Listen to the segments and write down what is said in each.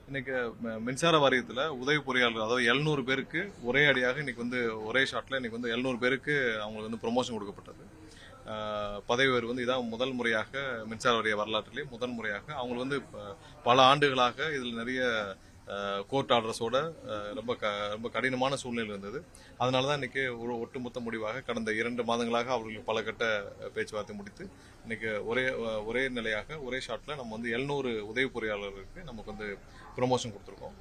இன்னைக்கு மின்சார வாரியத்துல உதவி பொறியாளர் அதாவது 700 பேருக்கு ஒரே அடியாக இன்னைக்கு வந்து ஒரே ஷாட்ல இன்னைக்கு வந்து 700 பேருக்கு அவங்களுக்கு வந்து ப்ரொமோஷன் கொடுக்கப்பட்டது. பதவி உயர்வு வந்து இதான் முதல் முறையாக மின்சார வாரிய வரலாற்றிலே முதல் முறையாக அவங்க வந்து பல ஆண்டுகளாக இதில் நிறைய கோர்ட் ஆர்டர்ஸோட ரொம்ப கடினமான சூழ்நிலை இருந்தது. அதனாலதான் இன்னைக்கு ஒரு ஒட்டுமொத்த முடிவாக கடந்த 2 மாதங்களாக அவர்களுக்கு பல கட்ட பேச்சுவார்த்தை முடித்து இன்னைக்கு ஒரே நிலையாக ஒரே ஷாட்ல நம்ம வந்து 700 உதவி பொறியாளர்களுக்கு நமக்கு வந்து ப்ரொமோஷன் கொடுத்துருக்கோம்.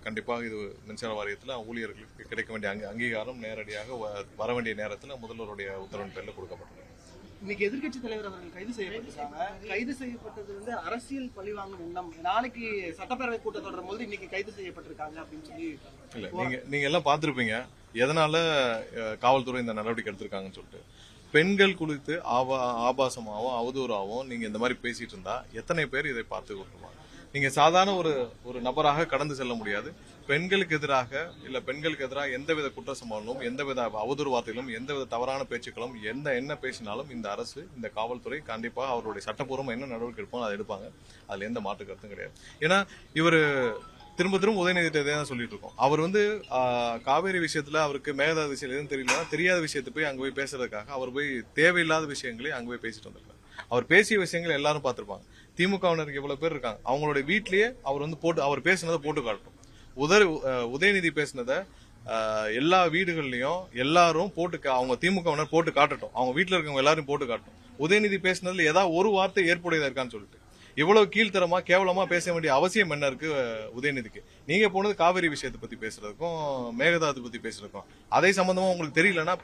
கண்டிப்பாக இது மின்சார வாரியத்தில் ஊழியர்களுக்கு கிடைக்க வேண்டிய அங்கீகாரம் நேரடியாக வர வேண்டிய நேரத்தில் முதல்வருடைய உத்தரவின் பேரில் கொடுக்கப்பட்டது. இன்னைக்கு எதிர்கட்சி தலைவர் அவர்கள் கைது செய்யப்பட்டிருக்காங்க. கைது செய்யப்பட்டது வந்து அரசியல் பழிவாங்கும் எண்ணம். நாளைக்கு சட்டப்பேரவை கூட்டம் தொடரும் போது இன்னைக்கு கைது செய்யப்பட்டிருக்காங்க அப்படின்னு சொல்லி இல்ல நீங்க எல்லாம் பார்த்திருப்பீங்க எதனால காவல்துறை இந்த நடவடிக்கை எடுத்திருக்காங்கன்னு சொல்லிட்டு. பெண்கள் குறித்து ஆபாசமாகவும் அவதூறாகவும் நீங்க இந்த மாதிரி பேசிட்டு இருந்தா எத்தனை பேர் இதை பார்த்து கொள்ளுவாங்க? நீங்க சாதாரண ஒரு நபராக கடந்து செல்ல முடியாது. பெண்களுக்கு எதிராக எந்தவித குற்ற சம்பவங்களும் எந்தவித அவதூறு வார்த்தைகளும் எந்தவித தவறான பேச்சுக்களும் என்ன பேசினாலும் இந்த அரசு இந்த காவல்துறை கண்டிப்பாக அவருடைய சட்டப்பூர்வம் என்ன நடவடிக்கை எடுப்பாங்க அதை எடுப்பாங்க. அதுல எந்த மாற்று கருத்தும் கிடையாது. ஏன்னா இவரு திரும்ப உதயநிதியை தான் சொல்லிட்டு இருக்கோம். அவர் வந்து காவேரி விஷயத்துல அவருக்கு மேகதாது விஷயம் எதுவும் தெரியல, தெரியாத விஷயத்தை போய் அங்க போய் பேசுறதுக்காக அவர் போய் தேவையில்லாத விஷயங்களை அங்க போய் பேசிட்டு வந்திருக்காரு. அவர் பேசிய விஷயங்கள் எல்லாரும் பார்த்திருப்பாங்க. திமுகவினருக்கு எவ்வளவு பேர் இருக்காங்க, அவங்களுடைய வீட்லயே அவர் வந்து அவர் பேசினதை போட்டு காட்டும். உதயநிதி பேசினத எல்லா வீடுகள்லயும் எல்லாரும் அவங்க திமுகவினர் போட்டு காட்டட்டும், அவங்க வீட்டுல இருக்கவங்க எல்லாரும் போட்டு காட்டும். உதயநிதி பேசினதுல ஏதாவது ஒரு வார்த்தை ஏற்புடையதா இருக்கான்னு சொல்லிட்டு இவ்வளவு கீழ்த்தரமா கேவலமா பேச வேண்டிய அவசியம் என்ன இருக்கு உதயநிதிக்கு? நீங்க போனது காவிரி விஷயத்தை பத்தி பேசுறதுக்கும் மேகதாது பத்தி பேசுறதுக்கும் அதை சம்பந்தமா உங்களுக்கு தெரியலன்னா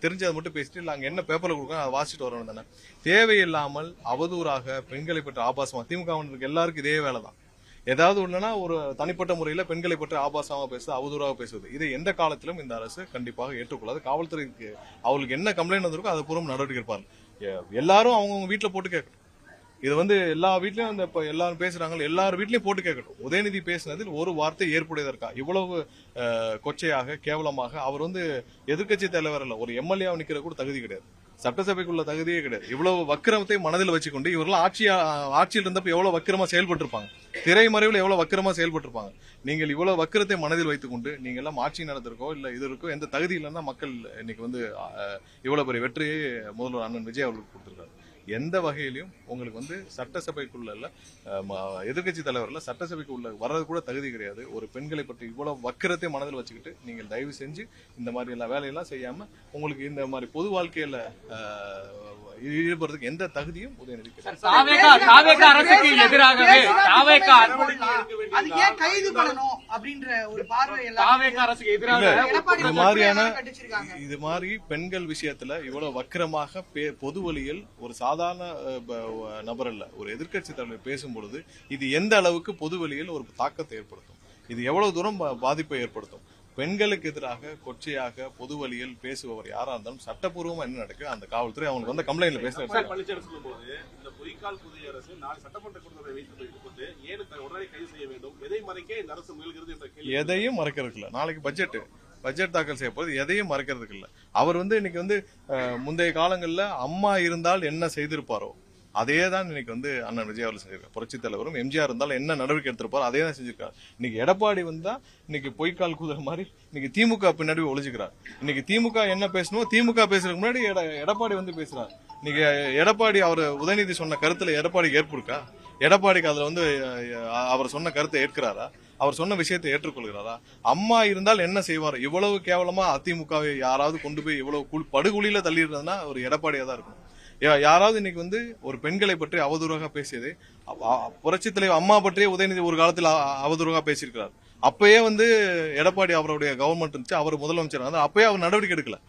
தெரிஞ்சதை மட்டும் பேசிட்டு இல்ல அங்க என்ன பேப்பர்ல கொடுக்க அதை வாசிச்சுட்டு வரணும் தானே. தேவையில்லாமல் அவதூறாக பெண்களை பற்றி ஆபாசமா திமுகவினருக்கு எல்லாருக்கும் இதே வேலைதான். ஏதாவது ஒண்ணுன்னா ஒரு தனிப்பட்ட முறையில பெண்களை பற்றி ஆபாசமாக பேசுறது அவதூறாக பேசுவது இதை எந்த காலத்திலும் இந்த அரசு கண்டிப்பாக ஏற்றுக்கொள்ளாது. காவல்துறைக்கு அவங்களுக்கு என்ன கம்ப்ளைண்ட் வந்திருக்கோ அது பூர்வம் நடவடிக்கை எடுப்பாங்க. எல்லாரும் அவங்கவுங்க வீட்டுல போட்டு கேட்கணும். இது வந்து எல்லா வீட்லயும் அந்த எல்லாரும் பேசுறாங்க, எல்லாரும் வீட்லயும் போட்டு கேட்கட்டும். உதயநிதி பேசினதில் ஒரு வார்த்தை ஏற்புடையதா இருக்கா? இவ்வளவு கொச்சையாக கேவலமாக அவர் வந்து எதிர்கட்சி தலைவர் இல்ல, ஒரு எம்எல்ஏ நிக்கிற கூட தகுதி கிடையாது, சட்டசபைக்குள்ள தகுதியே கிடையாது. இவ்வளவு வக்கிரமத்தை மனதில் வச்சுக்கொண்டு இவர்கள் ஆட்சியில் இருந்தப்ப எவ்வளவு வக்கிரமா செயல்பட்டிருப்பாங்க, திரைமறைவில் எவ்வளவு வக்கிரமா செயல்பட்டிருப்பாங்க. நீங்கள் இவ்வளவு வக்கிரத்தை மனதில் வைத்துக் கொண்டு நீங்க எல்லாம் ஆட்சி நடத்திருக்கோ இல்ல இது இருக்கோ எந்த தகுதி இல்லைன்னா மக்கள் இன்னைக்கு வந்து இவ்வளவு பெரிய வெற்றியை முதல்வர் அண்ணன் விஜய் அவர்களுக்கு கொடுத்திருக்காரு. எந்த வகையிலையும் உங்களுக்கு வந்து சட்டசபைக்குள்ள எதிர்கட்சி தலைவர்ல சட்டசபைக்கு உள்ள வர்றது கூட தகுதி கிடையாது. ஒரு பெண்களை பற்றி இவ்வளவு வக்கிரத்தை மனதில் வச்சுக்கிட்டு நீங்கள் தயவு செஞ்சு இந்த மாதிரி எல்லா வேலையெல்லாம் செய்யாம உங்களுக்கு இந்த மாதிரி பொது வாழ்க்கையில ஈடுபடுறதுக்கு எந்த தகுதியும் உதயநிதி இது மாதிரி பெண்கள் விஷயத்துல இவ்வளவு வக்கிரமாக பொது வழியில் ஒரு சாதாரண நபர் அல்ல ஒரு எதிர்கட்சி தலைவர் பேசும் பொழுது இது எந்த அளவுக்கு பொது வழியில் ஒரு தாக்கத்தை ஏற்படுத்தும், இது எவ்வளவு தூரம் பாதிப்பை ஏற்படுத்தும். பெண்களுக்கு எதிராக கொச்சையாக பொது வழியில் பேசுபவர் யாரா இருந்தாலும் சட்டப்பூர்வமா என்ன நடக்கு அந்த காவல்துறை அவங்களுக்கு வந்து கம்ப்ளைண்ட்ல பேசுறாங்க. எதையும் மறைக்கிறதுக்கு இல்ல. நாளைக்கு பட்ஜெட் தாக்கல் செய்ய போது எதையும் மறைக்கிறதுக்கு இல்ல. அவர் வந்து இன்னைக்கு வந்து முந்தைய காலங்கள்ல அம்மா இருந்தால் என்ன செய்திருப்பாரோ அதே தான் இன்னைக்கு வந்து அண்ணன் விஜய் அவர்கள் செஞ்சிருக்காரு. புரட்சி தலைவரும் எம்ஜிஆர் இருந்தாலும் என்ன நடவடிக்கை எடுத்திருப்பாரோ அதே தான் செஞ்சிருக்காரு. இன்னைக்கு எடப்பாடி வந்தா இன்னைக்கு பொய்க்கால் கூதுற மாதிரி இன்னைக்கு திமுக பின்னாடி ஒழிச்சுக்கிறார். இன்னைக்கு திமுக என்ன பேசணும், திமுக பேசுறதுக்கு முன்னாடி எடப்பாடி வந்து பேசுறாரு. இன்னைக்கு எடப்பாடி அவர் உதயநிதி சொன்ன கருத்துல எடப்பாடிக்கு ஏற்பு இருக்கா? எடப்பாடிக்கு அதுல வந்து அவர் சொன்ன கருத்தை ஏற்கிறாரா? அவர் சொன்ன விஷயத்தை ஏற்றுக்கொள்கிறாரா? அம்மா இருந்தால் என்ன செய்வார்? இவ்வளவு கேவலமா அதிமுகவை யாராவது கொண்டு போய் இவ்வளவு படுகொலியில தள்ளிடுறதுன்னா ஒரு எடப்பாடியா தான் இருக்கும். யாராவது இன்னைக்கு வந்து ஒரு பெண்களை பற்றி அவதூறாக பேசியது புரட்சி தலைவர் அம்மா பற்றியே உதயநிதி ஒரு காலத்தில் அவதூறாக பேசியிருக்கிறார். அப்பயே வந்து எடப்பாடி அவருடைய கவர்மெண்ட் இருந்துச்சு, அவர் முதலமைச்சர், அப்பயே அவர் நடவடிக்கை எடுக்கல.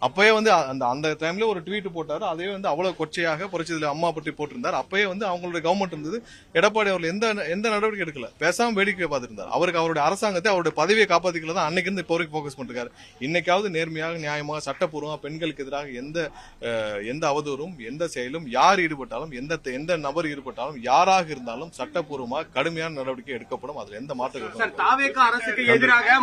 அப்பயே வந்து அந்த டைம்ல ஒரு ட்வீட் போட்டாரு, அதே வந்து அவ்வளவு கொச்சையாக புரட்சி அம்மா பற்றி போட்டிருந்தார். அப்பயே வந்து அவங்களுடைய கவர்மெண்ட் இருந்தது, எடப்பாடி அவர்கள் எந்த நடவடிக்கை எடுக்கல, பேசாம வேடிக்கை பார்த்திருந்தார். அவருக்கு அவருடைய அரசாங்கத்தை அவருடைய பதவியை காப்பாத்திக்கல தான் அன்னைக்கு இருந்து இப்போ வரைக்கும் போக்கஸ் பண்ணிருக்காரு. இன்னைக்காவது நேர்மையாக நியாயமாக சட்டப்பூர்வமாக பெண்களுக்கு எதிராக எந்த அவதூறும் எந்த செயலும் யார் ஈடுபட்டாலும் எந்த நபர் ஈடுபட்டாலும் யாராக இருந்தாலும் சட்டப்பூர்வமாக கடுமையான நடவடிக்கை எடுக்கப்படும். அதுல எந்த மாற்றம் அரசுக்கு எதிராக